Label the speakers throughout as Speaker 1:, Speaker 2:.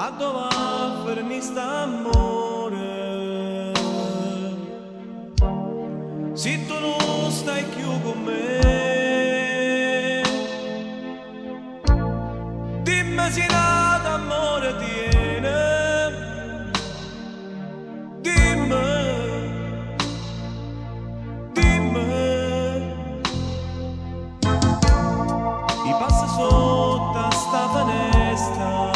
Speaker 1: a dove fermi st'amore. Se tu non stai più con me, dimmi se nada amore tiene, dimmi, i passi sotto a sta finestra,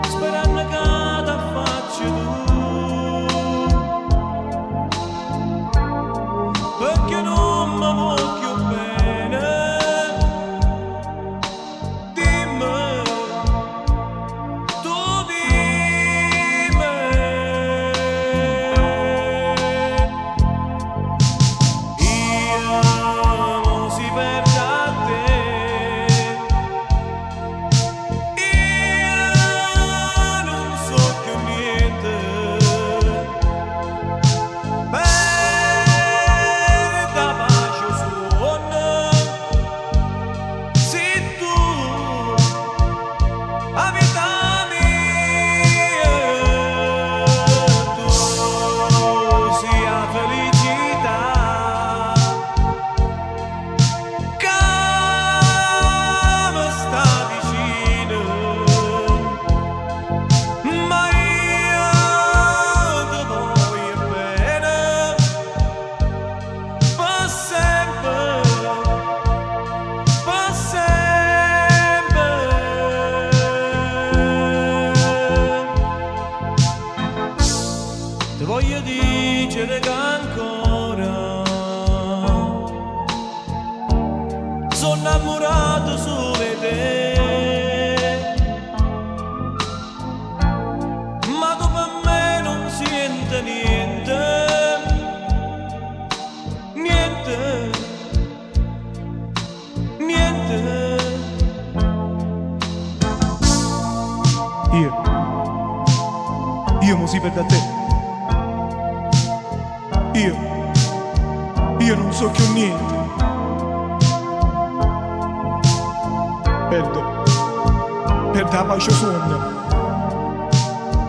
Speaker 1: sperando che ti faccia tu, perché non mi voglio bene. Dimmi, tu dimmi, io non si perde a te, io non so più niente. Perda pace suona, se tu a vita mia, tu sia felicità, che mi sta vicino, ma io ti voglio bene, per sempre, per sempre. Ti voglio dire che ancora sono innamorato solo di te, ma tu per me non senti niente, niente, niente.
Speaker 2: Io mo si perde a te. Io non so più niente. Perdo la pace sonno.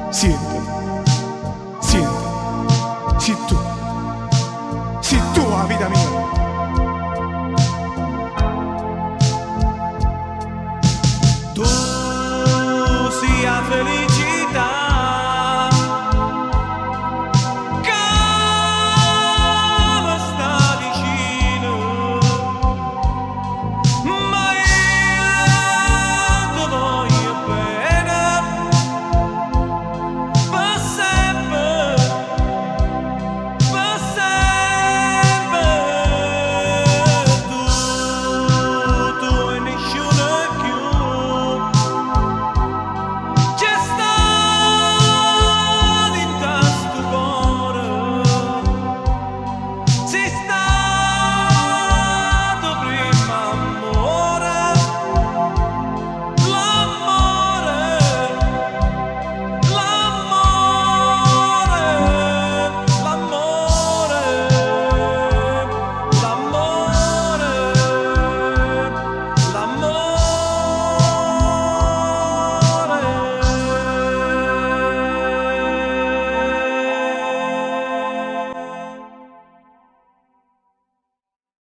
Speaker 2: Senti, sei tu la vita mia.